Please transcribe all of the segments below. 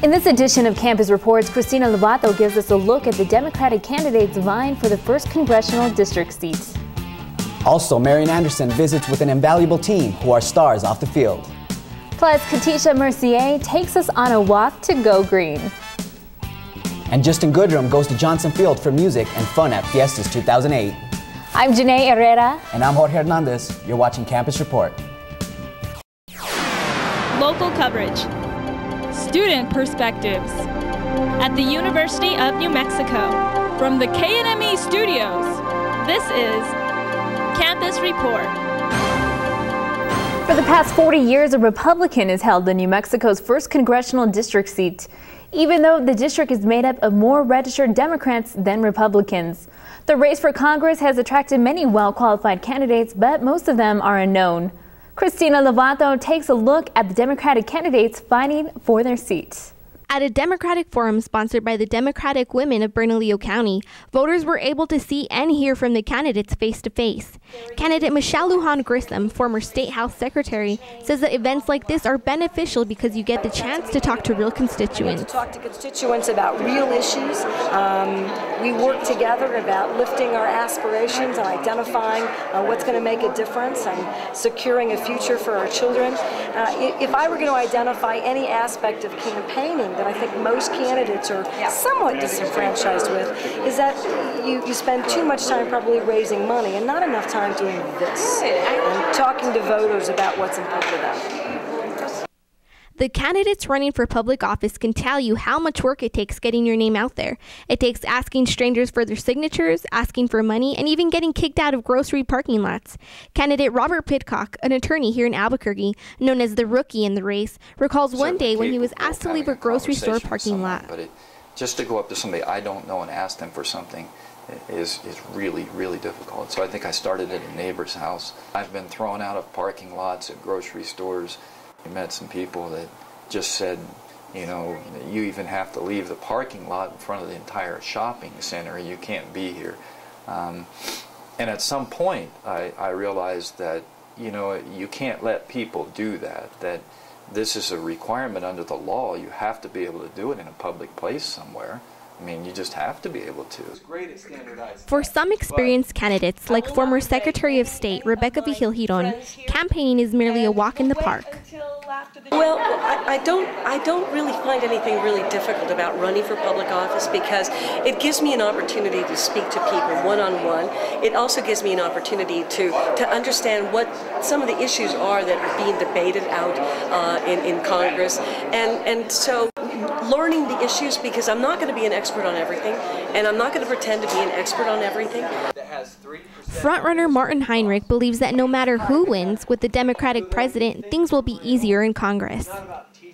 In this edition of Campus Reports, Cristina Lovato gives us a look at the Democratic candidates vying for the 1st Congressional District seat. Also, Marian Anderson visits with an invaluable team who are stars off the field. Plus, Katisha Mercier takes us on a walk to Go Green. And Justin Goodrum goes to Johnson Field for music and fun at Fiestas 2008. I'm Janae Herrera. And I'm Jorge Hernandez. You're watching Campus Report. Local coverage. Student perspectives. At the University of New Mexico. From the KNME studios, this is Campus Report. For the past 40 years, a Republican has held the New Mexico's 1st Congressional District seat, even though the district is made up of more registered Democrats than Republicans. The race for Congress has attracted many well-qualified candidates, but most of them are unknown. Cristina Lovato takes a look at the Democratic candidates fighting for their seats. At a Democratic forum sponsored by the Democratic Women of Bernalillo County, voters were able to see and hear from the candidates face-to-face. Candidate Michelle Lujan Grissom, former State House Secretary, says that events like this are beneficial because you get the chance to talk to real constituents. To talk to constituents about real issues. We work together about lifting our aspirations and identifying what's going to make a difference and securing a future for our children. If I were going to identify any aspect of campaigning that I think most candidates are somewhat disenfranchised with, is that you spend too much time probably raising money and not enough time doing this and talking to voters about what's important to them. The candidates running for public office can tell you how much work it takes getting your name out there. It takes asking strangers for their signatures, asking for money, and even getting kicked out of grocery parking lots. Candidate Robert Pidcock, an attorney here in Albuquerque, known as the rookie in the race, recalls one day when he was asked to leave a grocery store parking lot. But just to go up to somebody I don't know and ask them for something is really, really difficult. So I think I started at a neighbor's house. I've been thrown out of parking lots at grocery stores. I met some people that just said, you know, you even have to leave the parking lot in front of the entire shopping center. You can't be here. And at some point, I realized that, you know, you can't let people do that, that this is a requirement under the law. You have to be able to do it in a public place somewhere. I mean, you just have to be able to. For some experienced candidates, like former Secretary of State Rebecca Vigil-Giron, campaigning is merely a walk in the park. Well, I don't really find anything really difficult about running for public office because it gives me an opportunity to speak to people one-on-one. It also gives me an opportunity to understand what some of the issues are that are being debated out in Congress. And so learning the issues, because I'm not going to be an expert on everything, and I'm not going to pretend to be an expert on everything. Frontrunner Martin Heinrich believes that no matter who wins with the Democratic president, things will be easier in Congress.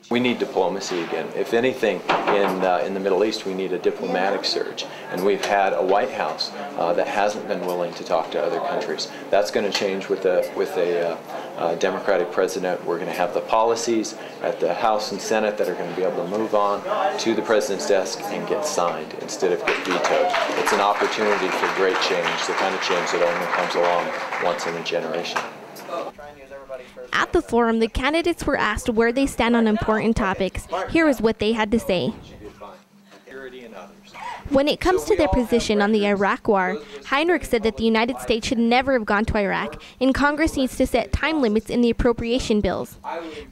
We need diplomacy again. If anything, in the Middle East, we need a diplomatic surge. And we've had a White House that hasn't been willing to talk to other countries. That's going to change with a Democratic president. We're going to have the policies at the House and Senate that are going to be able to move on to the president's desk and get signed instead of get vetoed. It's an opportunity for great change, the kind of change that only comes along once in a generation. At the forum, the candidates were asked where they stand on important topics. Here is what they had to say. When it comes to their position on the Iraq War, Heinrich said that the United States should never have gone to Iraq, and Congress needs to set time limits in the appropriation bills.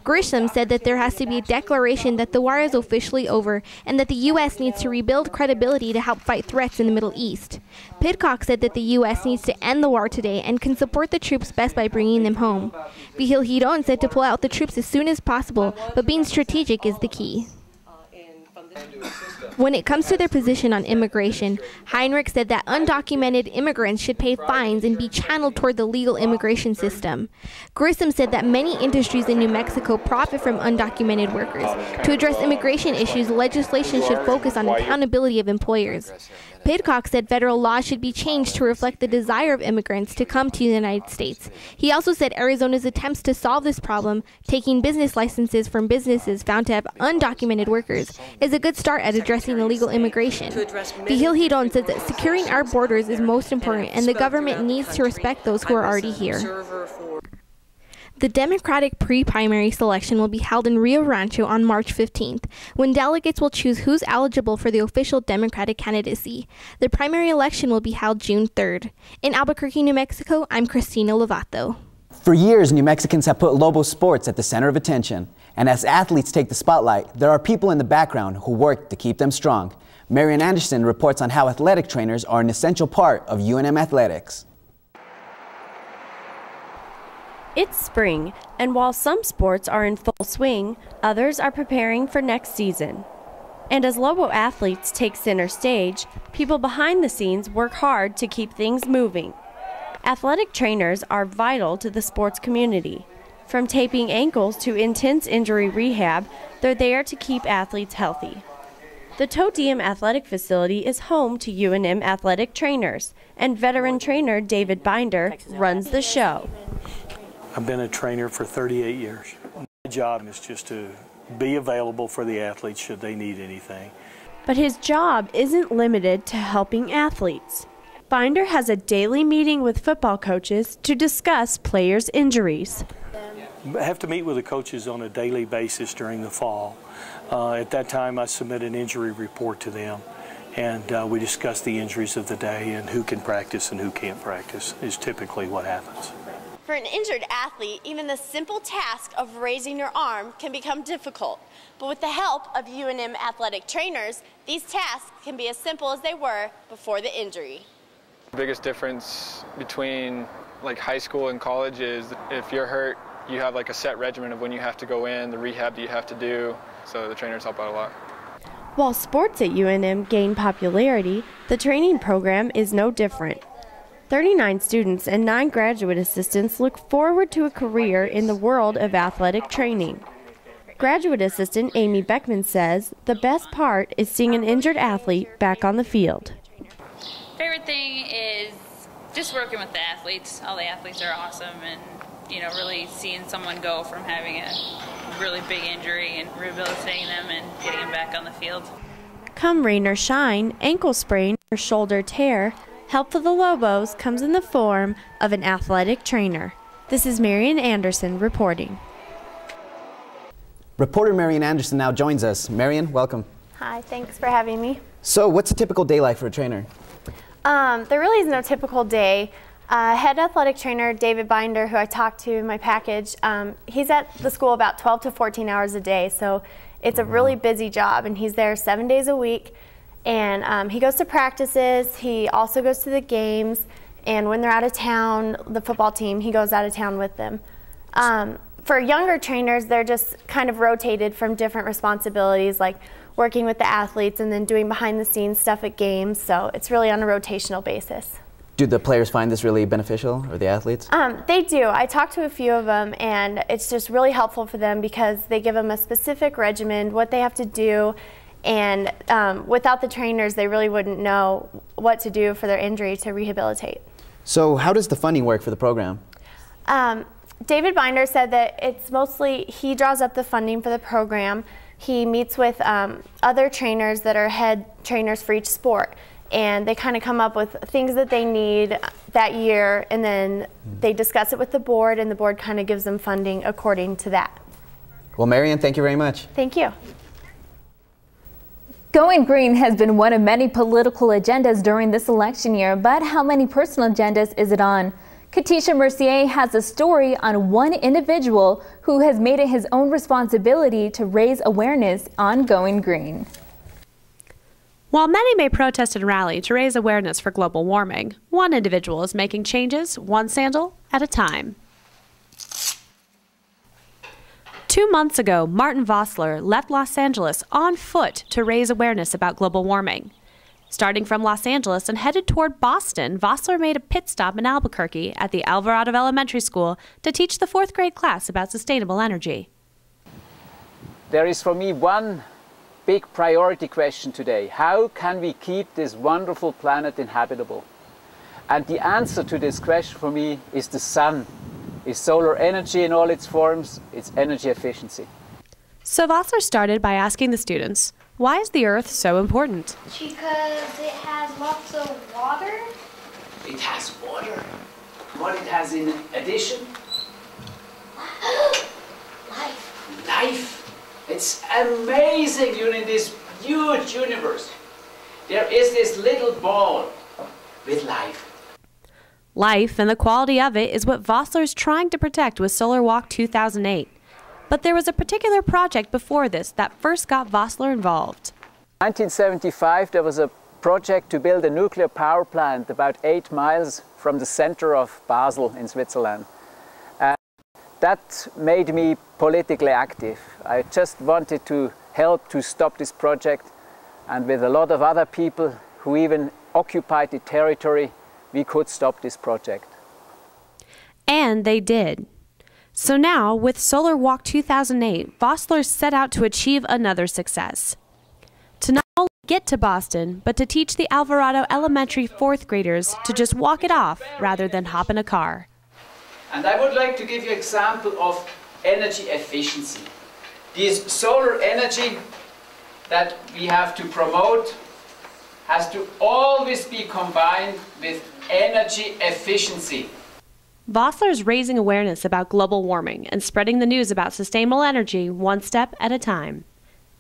Grissom said that there has to be a declaration that the war is officially over and that the U.S. needs to rebuild credibility to help fight threats in the Middle East. Pidcock said that the U.S. needs to end the war today and can support the troops best by bringing them home. Vigil-Giron said to pull out the troops as soon as possible, but being strategic is the key. When it comes to their position on immigration, Heinrich said that undocumented immigrants should pay fines and be channeled toward the legal immigration system. Grissom said that many industries in New Mexico profit from undocumented workers. To address immigration issues, legislation should focus on accountability of employers. Pidcock said federal laws should be changed to reflect the desire of immigrants to come to the United States. He also said Arizona's attempts to solve this problem, taking business licenses from businesses found to have undocumented workers, is a good start at addressing illegal immigration. Vigil-Giron says that securing our borders is most important and the government needs to respect those who are already here. The Democratic pre-primary selection will be held in Rio Rancho on March 15th, when delegates will choose who's eligible for the official Democratic candidacy. The primary election will be held June 3rd. In Albuquerque, New Mexico, I'm Christina Lovato. For years, New Mexicans have put Lobo sports at the center of attention. And as athletes take the spotlight, there are people in the background who work to keep them strong. Marian Anderson reports on how athletic trainers are an essential part of UNM athletics. It's spring, and while some sports are in full swing, others are preparing for next season. And as Lobo athletes take center stage, people behind the scenes work hard to keep things moving. Athletic trainers are vital to the sports community. From taping ankles to intense injury rehab, they're there to keep athletes healthy. The Toe Diem Athletic Facility is home to UNM athletic trainers, and veteran trainer David Binder runs the show. I've been a trainer for 38 years. My job is just to be available for the athletes should they need anything. But his job isn't limited to helping athletes. Binder has a daily meeting with football coaches to discuss players' injuries. I have to meet with the coaches on a daily basis during the fall. At that time, I submit an injury report to them, and we discuss the injuries of the day and who can practice and who can't practice is typically what happens. For an injured athlete, even the simple task of raising your arm can become difficult. But with the help of UNM athletic trainers, these tasks can be as simple as they were before the injury. The biggest difference between like high school and college is if you're hurt, you have like a set regimen of when you have to go in, the rehab that you have to do, so the trainers help out a lot. While sports at UNM gain popularity, the training program is no different. 39 students and 9 graduate assistants look forward to a career in the world of athletic training. Graduate assistant Amy Beckman says the best part is seeing an injured athlete back on the field. Favorite thing is just working with the athletes. All the athletes are awesome, and really seeing someone go from having a really big injury and rehabilitating them and getting them back on the field. Come rain or shine, ankle sprain or shoulder tear, help for the Lobos comes in the form of an athletic trainer. This is Marian Anderson reporting. Reporter Marian Anderson now joins us. Marian, welcome. Hi, thanks for having me. So what's a typical day like for a trainer? There really is no typical day. Head athletic trainer David Binder, who I talked to in my package, he's at the school about 12 to 14 hours a day, so it's a really busy job, and he's there 7 days a week. And he goes to practices, he also goes to the games, and when they're out of town, the football team, he goes out of town with them. For younger trainers, they're just kind of rotated from different responsibilities, like working with the athletes and then doing behind-the-scenes stuff at games, so it's really on a rotational basis. Do the players find this really beneficial, or the athletes? They do. I talked to a few of them, and it's just really helpful for them because they give them a specific regimen, what they have to do, and without the trainers, they really wouldn't know what to do for their injury to rehabilitate. So how does the funding work for the program? David Binder said that it's mostly, he draws up the funding for the program. He meets with other trainers that are head trainers for each sport, and they kind of come up with things that they need that year, and then they discuss it with the board, and the board kind of gives them funding according to that. Well, Marian, thank you very much. Thank you. Going green has been one of many political agendas during this election year, but how many personal agendas is it on? Katisha Mercier has a story on one individual who has made it his own responsibility to raise awareness on going green. While many may protest and rally to raise awareness for global warming, one individual is making changes one sandal at a time. 2 months ago, Martin Vossler left Los Angeles on foot to raise awareness about global warming. Starting from Los Angeles and headed toward Boston, Vossler made a pit stop in Albuquerque at the Alvarado Elementary School to teach the 4th grade class about sustainable energy. There is for me one big priority question today. How can we keep this wonderful planet inhabitable? And the answer to this question for me is the sun. It's solar energy in all its forms, it's energy efficiency. So Vossler started by asking the students, why is the Earth so important? Because it has lots of water. It has water. What it has in addition? Life. It's amazing, you're in this huge universe. There is this little ball with life. Life and the quality of it is what Vossler is trying to protect with Solar Walk 2008. But there was a particular project before this that first got Vossler involved. In 1975, there was a project to build a nuclear power plant about 8 miles from the center of Basel in Switzerland. And that made me politically active. I just wanted to help to stop this project, and with a lot of other people who even occupied the territory, we could stop this project. And they did. So now, with Solar Walk 2008, Vossler set out to achieve another success. To not only get to Boston, but to teach the Alvarado Elementary 4th graders to just walk it off rather than hop in a car. And I would like to give you an example of energy efficiency. This solar energy that we have to promote has to always be combined with energy efficiency. Vossler is raising awareness about global warming and spreading the news about sustainable energy one step at a time.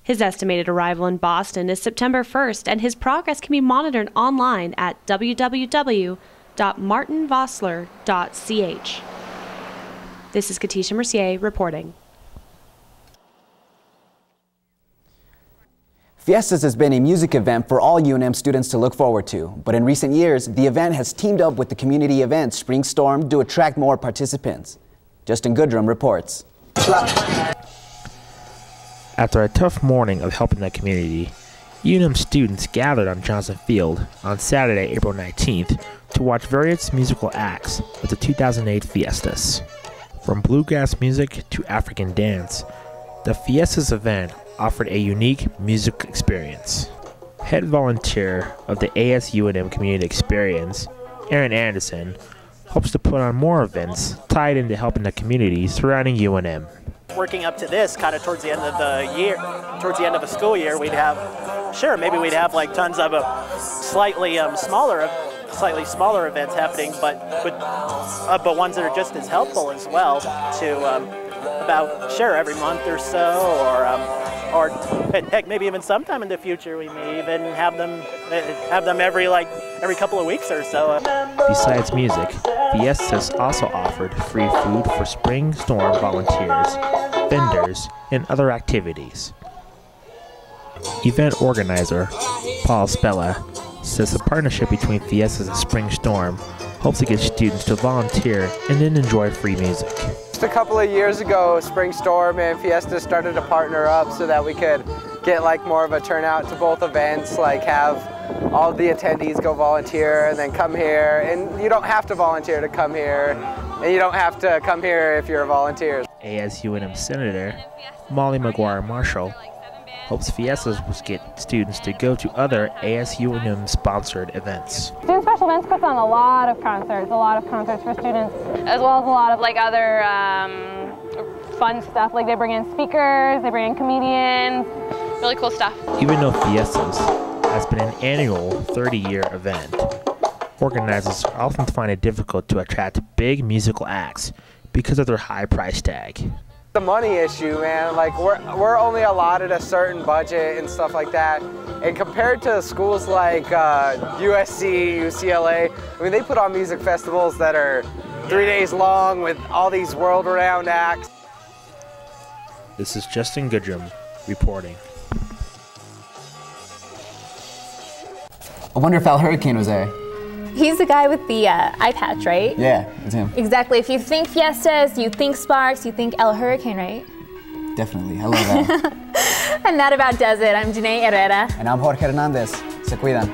His estimated arrival in Boston is September 1st, and his progress can be monitored online at www.martinvossler.ch. This is Katisha Mercier reporting. Fiestas has been a music event for all UNM students to look forward to, but in recent years, the event has teamed up with the community event Spring Storm to attract more participants. Justin Goodrum reports. After a tough morning of helping the community, UNM students gathered on Johnson Field on Saturday, April 19th to watch various musical acts at the 2008 Fiestas. From bluegrass music to African dance, the Fiestas event offered a unique music experience. Head volunteer of the ASUNM Community Experience, Aaron Anderson, hopes to put on more events tied into helping the community surrounding UNM. Working up to this, kind of towards the end of the year, towards the end of the school year, we'd have, maybe we'd have like tons of slightly smaller events happening, but ones that are just as helpful as well to every month or so, or heck, maybe even sometime in the future we may even have them every couple of weeks or so. Besides music, Fiestas also offered free food for Spring Storm volunteers, vendors, and other activities. Event organizer Paul Spella says the partnership between Fiestas and Spring Storm hopes to get students to volunteer and then enjoy free music. Just a couple of years ago, Spring Storm and Fiesta started to partner up so that we could get more of a turnout to both events, have all the attendees go volunteer and then come here. And you don't have to volunteer to come here, and you don't have to come here if you're a volunteer. ASUNM Senator Molly McGuire Marshall hopes Fiestas will get students to go to other ASUNM-sponsored events. Student Special Events puts on a lot of concerts for students, as well as a lot of other fun stuff. They bring in speakers, they bring in comedians, really cool stuff. Even though Fiestas has been an annual 30-year event, organizers often find it difficult to attract big musical acts because of their high price tag. The money issue, man. We're only allotted a certain budget and stuff like that. And compared to schools like USC, UCLA, they put on music festivals that are 3 days long with all these world-renowned acts. This is Justin Goodrum reporting. I wonder if Al Hurricane was there. He's the guy with the eye patch, right? Yeah, it's him. Exactly. If you think Fiestas, you think Sparks, you think El Hurricane, right? Definitely. I love that. And that about does it. I'm Janae Herrera. And I'm Jorge Hernandez. Se cuidan.